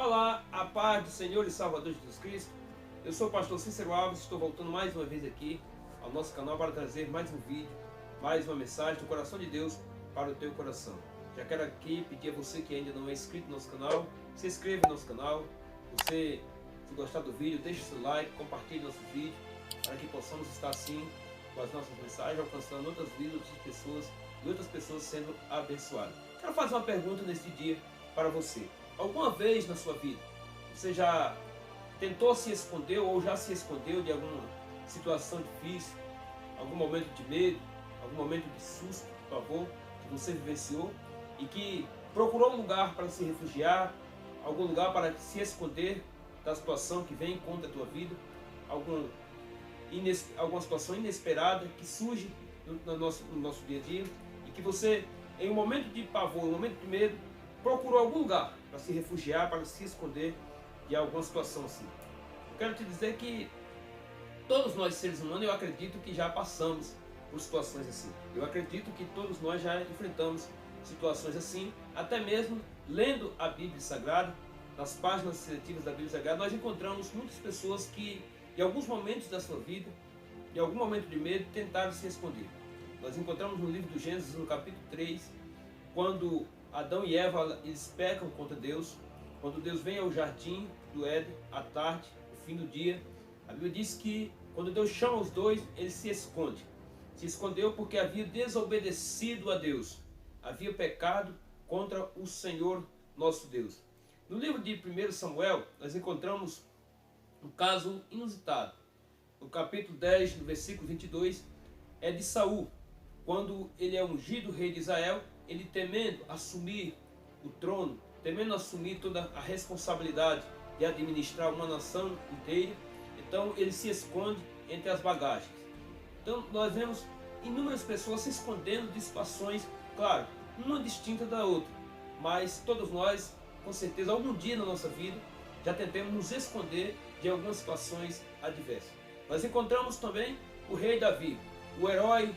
Olá, a paz do Senhor e Salvador Jesus Cristo. Eu sou o pastor Cícero Alves, estou voltando mais uma vez aqui ao nosso canal para trazer mais um vídeo, mais uma mensagem do coração de Deus para o teu coração. Já quero aqui pedir a você que ainda não é inscrito no nosso canal, se inscreva no nosso canal. Você, se gostar do vídeo, deixe seu like, compartilhe nosso vídeo, para que possamos estar assim com as nossas mensagens, alcançando outras vidas, outras pessoas e outras pessoas sendo abençoadas. Quero fazer uma pergunta neste dia para você. Alguma vez na sua vida você já tentou se esconder ou já se escondeu de alguma situação difícil, algum momento de medo, algum momento de susto, pavor que você vivenciou e que procurou um lugar para se refugiar, algum lugar para se esconder da situação que vem contra a tua vida, alguma situação inesperada que surge no nosso dia a dia e que você, em um momento de pavor, em um momento de medo, procurou algum lugar para se refugiar, para se esconder de alguma situação assim. Eu quero te dizer que todos nós seres humanos, eu acredito que já passamos por situações assim. Eu acredito que todos nós já enfrentamos situações assim, até mesmo lendo a Bíblia Sagrada, nas páginas seletivas da Bíblia Sagrada, nós encontramos muitas pessoas que, em alguns momentos da sua vida, em algum momento de medo, tentaram se esconder. Nós encontramos no livro do Gênesis, no capítulo 3, quando Adão e Eva eles pecam contra Deus, quando Deus vem ao jardim do Éden, à tarde, no fim do dia, a Bíblia diz que quando Deus chama os dois, ele se esconde. Se escondeu porque havia desobedecido a Deus, havia pecado contra o Senhor nosso Deus. No livro de 1 Samuel, nós encontramos um caso inusitado. No capítulo 10, no versículo 22, é de Saul, quando ele é ungido rei de Israel, ele temendo assumir o trono, temendo assumir toda a responsabilidade de administrar uma nação inteira, então ele se esconde entre as bagagens. Então nós vemos inúmeras pessoas se escondendo de situações, claro, uma distinta da outra, mas todos nós, com certeza, algum dia na nossa vida, já tentamos nos esconder de algumas situações adversas. Nós encontramos também o rei Davi, o herói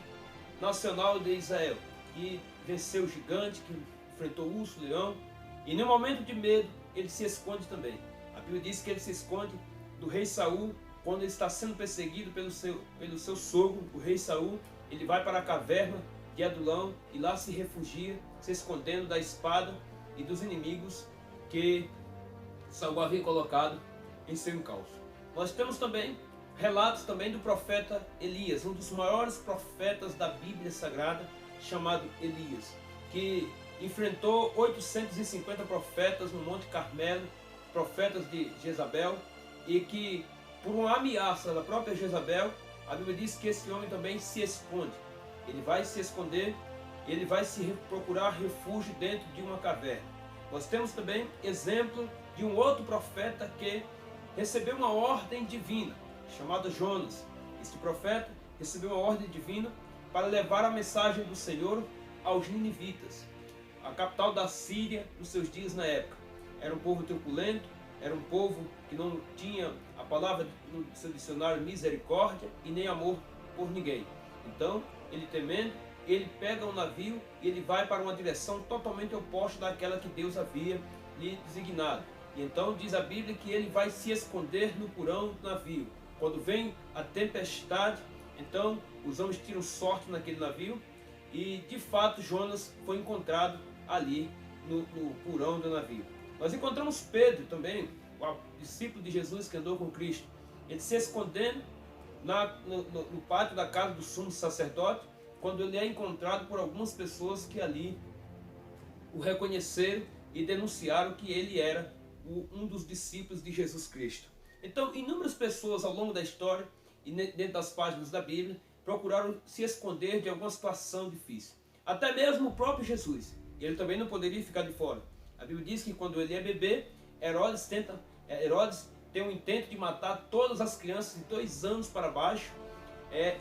nacional de Israel, que venceu o gigante, que enfrentou o urso, o leão, e no momento de medo ele se esconde também. A Bíblia diz que ele se esconde do rei Saul quando ele está sendo perseguido pelo seu sogro, o rei Saul. Ele vai para a caverna de Adulão e lá se refugia, se escondendo da espada e dos inimigos que Saul havia colocado em seu encalço. Nós temos também relatos também do profeta Elias, um dos maiores profetas da Bíblia Sagrada, chamado Elias, que enfrentou 850 profetas no Monte Carmelo, profetas de Jezabel, e que por uma ameaça da própria Jezabel, a Bíblia diz que esse homem também se esconde. Ele vai se esconder, ele vai se procurar refúgio dentro de uma caverna. Nós temos também exemplo de um outro profeta que recebeu uma ordem divina, chamado Jonas. Este profeta recebeu uma ordem divina para levar a mensagem do Senhor aos ninivitas, a capital da Síria nos seus dias na época. Era um povo truculento, era um povo que não tinha a palavra no seu dicionário misericórdia e nem amor por ninguém. Então, ele temendo, ele pega um navio e ele vai para uma direção totalmente oposta daquela que Deus havia lhe designado. E então diz a Bíblia que ele vai se esconder no porão do navio. Quando vem a tempestade, então os homens tiram sorte naquele navio e de fato Jonas foi encontrado ali no porão do navio. Nós encontramos Pedro também, o discípulo de Jesus que andou com Cristo, ele se escondendo no pátio da casa do sumo sacerdote, quando ele é encontrado por algumas pessoas que ali o reconheceram e denunciaram que ele era um dos discípulos de Jesus Cristo. Então, inúmeras pessoas ao longo da história e dentro das páginas da Bíblia procuraram se esconder de alguma situação difícil. Até mesmo o próprio Jesus, ele também não poderia ficar de fora. A Bíblia diz que quando ele é bebê, Herodes tem um intento de matar todas as crianças de 2 anos para baixo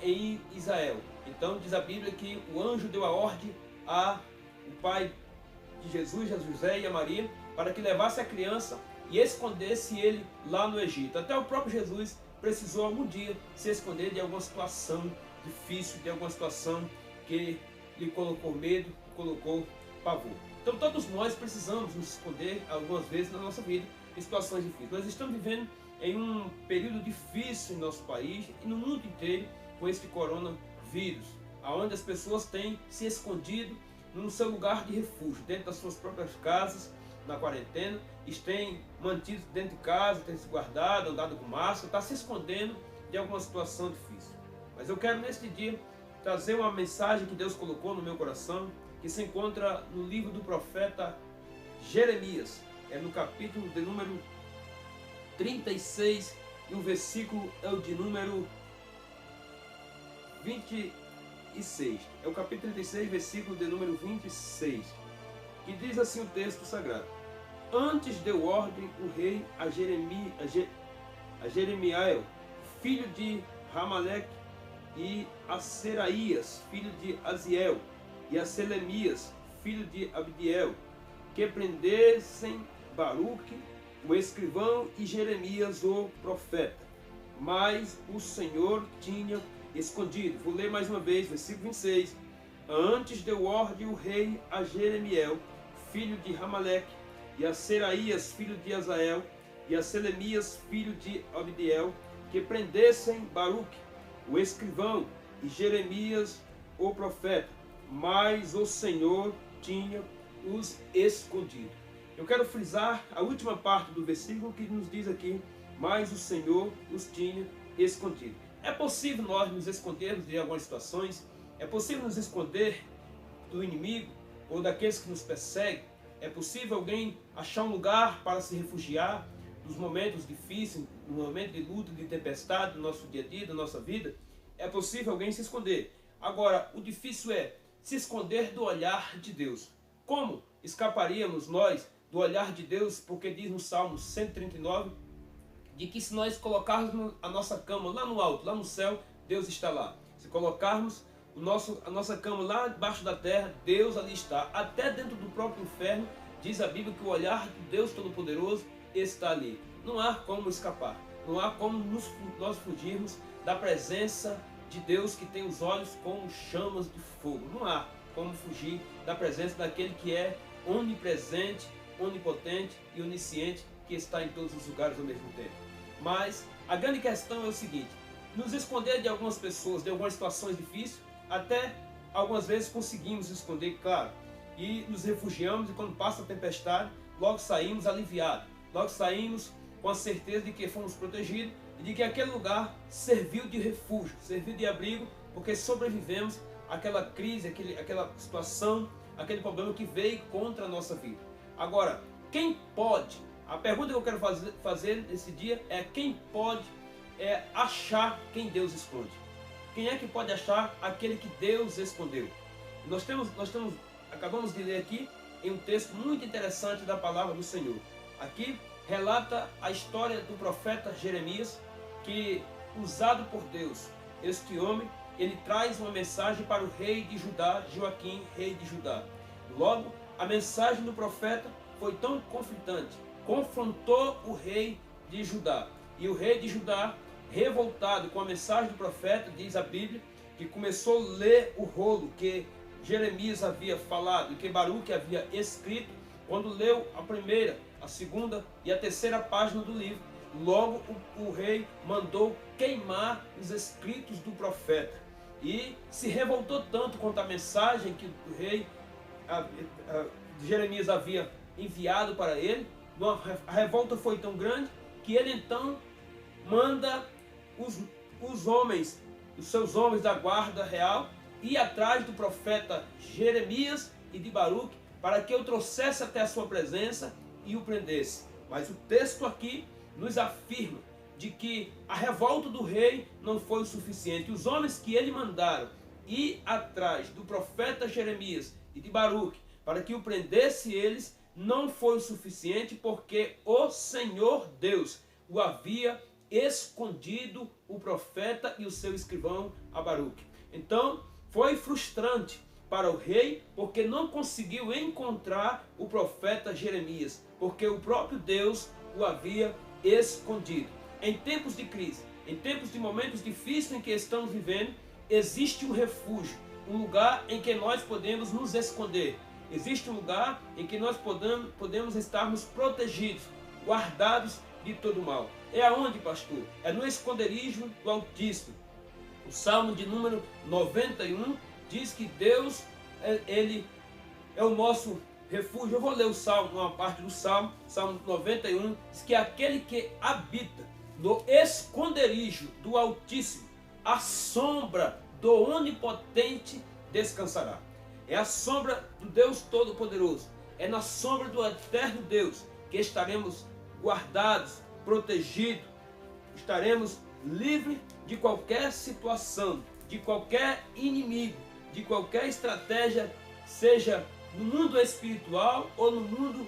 em Israel. Então diz a Bíblia que o anjo deu a ordem ao pai de Jesus, a José e a Maria, para que levasse a criança e escondesse ele lá no Egito. Até o próprio Jesus precisou algum dia se esconder de alguma situação difícil, de alguma situação que lhe colocou medo, colocou pavor. Então todos nós precisamos nos esconder algumas vezes na nossa vida em situações difíceis. Nós estamos vivendo em um período difícil em nosso país e no mundo inteiro com este coronavírus, onde as pessoas têm se escondido no seu lugar de refúgio, dentro das suas próprias casas, na quarentena, têm mantido dentro de casa, têm se guardado, andado com máscara, está se escondendo de alguma situação difícil. Mas eu quero neste dia trazer uma mensagem que Deus colocou no meu coração, que se encontra no livro do profeta Jeremias, no capítulo de número 36 e o versículo é o de número 26. É o capítulo 36, versículo de número 26, que diz assim o texto sagrado: Antes deu ordem o rei a Jeremiel, filho de Ramaleque, e a Seraías, filho de Aziel, e a Selemias, filho de Abdiel, que prendessem Baruque, o escrivão, e Jeremias, o profeta. Mas o Senhor tinha escondido. Vou ler mais uma vez, versículo 26. Antes deu ordem o rei a Jeremiel, filho de Ramaleque, e a Seraías, filho de Azael, e a Selemias, filho de Abdiel, que prendessem Baruque, o escrivão, e Jeremias, o profeta. Mas o Senhor tinha os escondido. Eu quero frisar a última parte do versículo que nos diz aqui: mas o Senhor os tinha escondido. É possível nós nos escondermos de algumas situações? É possível nos esconder do inimigo ou daqueles que nos perseguem? É possível alguém achar um lugar para se refugiar nos momentos difíceis, no momento de luta, de tempestade do nosso dia a dia, da nossa vida? É possível alguém se esconder. Agora, o difícil é se esconder do olhar de Deus. Como escaparíamos nós do olhar de Deus? Porque diz no Salmo 139, de que se nós colocarmos a nossa cama lá no alto, lá no céu, Deus está lá. Se colocarmos a nossa cama lá debaixo da terra, Deus ali está. Até dentro do próprio inferno, diz a Bíblia que o olhar de Deus Todo-Poderoso está ali. Não há como escapar. Não há como nós fugirmos da presença de Deus, que tem os olhos como chamas de fogo. Não há como fugir da presença daquele que é onipresente, onipotente e onisciente, que está em todos os lugares ao mesmo tempo. Mas a grande questão é o seguinte: nos esconder de algumas pessoas, de algumas situações difíceis, até algumas vezes conseguimos esconder, claro, e nos refugiamos, e quando passa a tempestade, logo saímos aliviados, logo saímos com a certeza de que fomos protegidos e de que aquele lugar serviu de refúgio, serviu de abrigo, porque sobrevivemos àquela crise, aquela situação, aquele problema que veio contra a nossa vida. Agora, quem pode? A pergunta que eu quero fazer nesse dia é: quem pode achar quem Deus esconde? Quem é que pode achar aquele que Deus escondeu? Acabamos de ler aqui em um texto muito interessante da palavra do Senhor. Aqui relata a história do profeta Jeremias, que, usado por Deus, este homem, ele traz uma mensagem para o rei de Judá, Joaquim, rei de Judá. Logo, a mensagem do profeta foi tão conflitante, confrontou o rei de Judá. E o rei de Judá, revoltado com a mensagem do profeta, diz a Bíblia, que começou a ler o rolo que Jeremias havia falado e que Baruque havia escrito. Quando leu a primeira, a segunda e a terceira página do livro, logo o rei mandou queimar os escritos do profeta. E se revoltou tanto contra a mensagem que o rei Jeremias havia enviado para ele. A revolta foi tão grande que ele então manda os homens, os seus homens da guarda real, ir atrás do profeta Jeremias e de Baruque, para que eu trouxesse até a sua presença e o prendesse. Mas o texto aqui nos afirma de que a revolta do rei não foi o suficiente. Os homens que ele mandaram ir atrás do profeta Jeremias e de Baruque para que o prendesse eles, não foi o suficiente, porque o Senhor Deus o havia escondido, o profeta e o seu escrivão a Baruque. Então foi frustrante para o rei, porque não conseguiu encontrar o profeta Jeremias, porque o próprio Deus o havia escondido. Em tempos de crise, em tempos de momentos difíceis em que estamos vivendo, existe um refúgio, um lugar em que nós podemos nos esconder. Existe um lugar em que nós podemos estarmos protegidos. guardados de todo mal. É aonde, pastor? É no esconderijo do Altíssimo. O Salmo de número 91 diz que Deus, Ele é o nosso refúgio. Eu vou ler o Salmo, uma parte do Salmo, Salmo 91, diz que aquele que habita no esconderijo do Altíssimo, a sombra do Onipotente descansará. É a sombra do Deus Todo-Poderoso. É na sombra do eterno Deus que estaremos guardados, protegidos, estaremos livres de qualquer situação, de qualquer inimigo, de qualquer estratégia, seja no mundo espiritual ou no mundo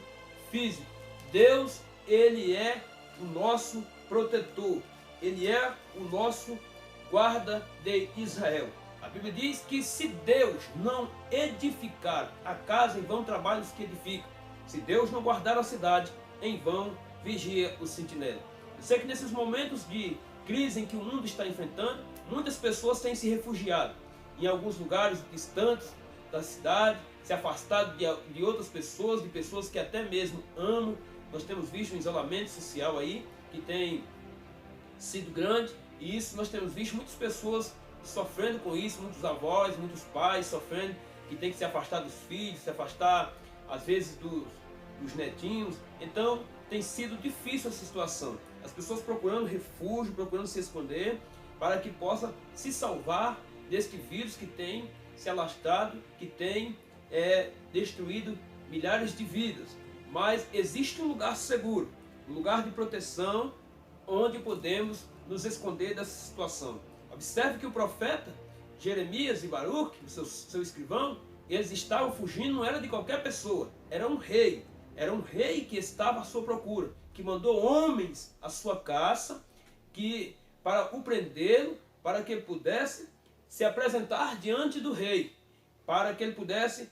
físico. Deus, Ele é o nosso protetor. Ele é o nosso guarda de Israel. A Bíblia diz que se Deus não edificar a casa, em vão trabalham os que edificam. Se Deus não guardar a cidade, em vão vigia o sentinela. Eu sei que nesses momentos de crise em que o mundo está enfrentando, muitas pessoas têm se refugiado em alguns lugares distantes da cidade, se afastado de outras pessoas, de pessoas que até mesmo amam. Nós temos visto um isolamento social aí, que tem sido grande, e isso nós temos visto muitas pessoas sofrendo com isso, muitos avós, muitos pais sofrendo, que tem que se afastar dos filhos, se afastar às vezes dos netinhos. Então tem sido difícil essa situação. As pessoas procurando refúgio, procurando se esconder, para que possa se salvar deste vírus que tem se alastrado, que tem destruído milhares de vidas. Mas existe um lugar seguro, um lugar de proteção, onde podemos nos esconder dessa situação. Observe que o profeta Jeremias e Baruque, o seu escrivão, eles estavam fugindo, não era de qualquer pessoa, era um rei que estava à sua procura, que mandou homens à sua caça, para o prendê-lo, para que ele pudesse se apresentar diante do rei, para que ele pudesse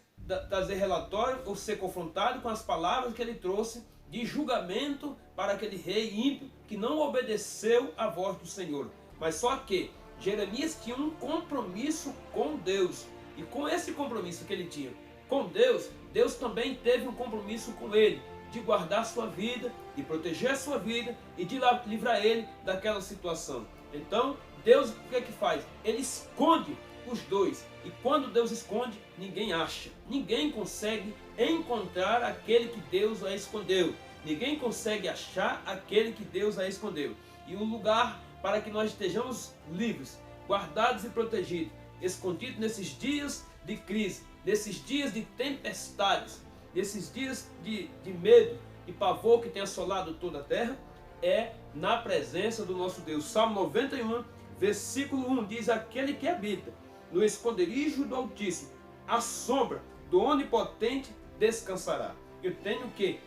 trazer relatório ou ser confrontado com as palavras que ele trouxe de julgamento para aquele rei ímpio que não obedeceu à voz do Senhor. Mas só que Jeremias tinha um compromisso com Deus, e com esse compromisso que ele tinha com Deus, Deus também teve um compromisso com ele, de guardar sua vida, de proteger a sua vida e de livrar ele daquela situação. Então, Deus o que é que faz? Ele esconde os dois. E quando Deus esconde, ninguém acha. Ninguém consegue encontrar aquele que Deus a escondeu. Ninguém consegue achar aquele que Deus a escondeu. E o lugar para que nós estejamos livres, guardados e protegidos, escondidos nesses dias de crise, nesses dias de tempestades, nesses dias de medo e pavor que tem assolado toda a terra, é na presença do nosso Deus. Salmo 91, versículo 1 diz: aquele que habita no esconderijo do Altíssimo, a sombra do Onipotente descansará. Eu tenho que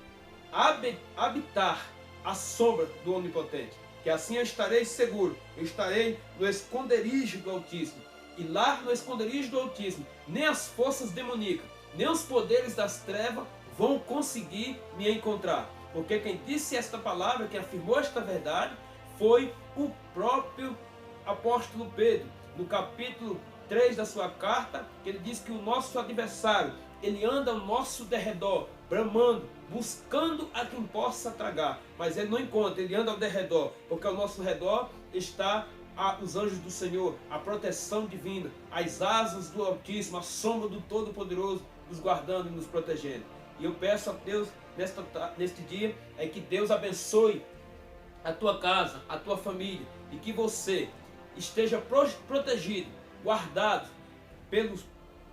habitar a sombra do Onipotente, que assim eu estarei seguro, eu estarei no esconderijo do Altíssimo. E lá no esconderijo do Altíssimo, nem as forças demoníacas, nem os poderes das trevas vão conseguir me encontrar. Porque quem disse esta palavra, quem afirmou esta verdade, foi o próprio apóstolo Pedro. No capítulo 3 da sua carta, ele diz que o nosso adversário, ele anda ao nosso derredor, bramando, buscando a quem possa tragar. Mas ele não encontra, ele anda ao derredor, porque ao nosso redor está os anjos do Senhor, a proteção divina, as asas do Altíssimo, a sombra do Todo-Poderoso, nos guardando e nos protegendo. E eu peço a Deus neste dia que Deus abençoe a tua casa, a tua família, e que você esteja protegido, guardado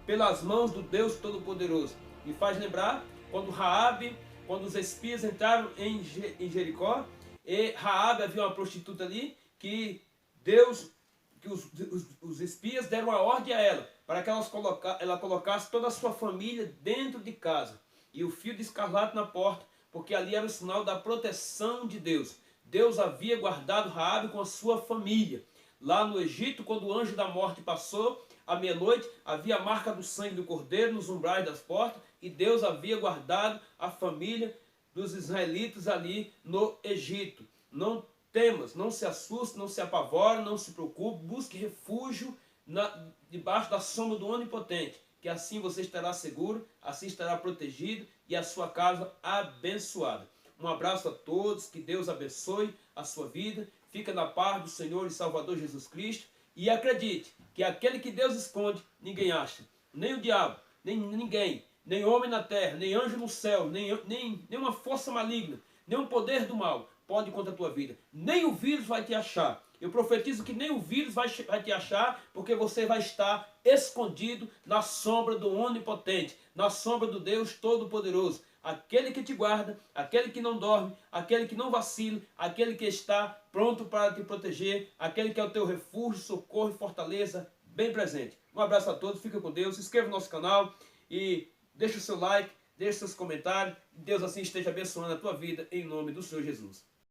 pelas mãos do Deus Todo-Poderoso. Me faz lembrar quando os espias entraram em Jericó, e Raabe havia uma prostituta ali, que os espias deram a ordem a ela, para que ela colocasse toda a sua família dentro de casa, e o fio de escarlate na porta, porque ali era o sinal da proteção de Deus. Deus havia guardado Raabe com a sua família. Lá no Egito, quando o anjo da morte passou, à meia-noite, havia a marca do sangue do cordeiro nos umbrais das portas, e Deus havia guardado a família dos israelitas ali no Egito. Não temas, não se assuste, não se apavore, não se preocupe, busque refúgio debaixo da sombra do Onipotente, que assim você estará seguro, assim estará protegido e a sua casa abençoada. Um abraço a todos, que Deus abençoe a sua vida. Fica na paz do Senhor e Salvador Jesus Cristo. E acredite que aquele que Deus esconde, ninguém acha. Nem o diabo, nem ninguém, nem homem na terra, nem anjo no céu, nem uma força maligna, nem um poder do mal pode ir contra a tua vida. Nem o vírus vai te achar. Eu profetizo que nem o vírus vai te achar, porque você vai estar escondido na sombra do Onipotente, na sombra do Deus Todo-Poderoso. Aquele que te guarda, aquele que não dorme, aquele que não vacila, aquele que está pronto para te proteger, aquele que é o teu refúgio, socorro e fortaleza bem presente. Um abraço a todos, fica com Deus, se inscreva no nosso canal e deixa o seu like, deixe seus comentários. Deus assim esteja abençoando a tua vida em nome do Senhor Jesus.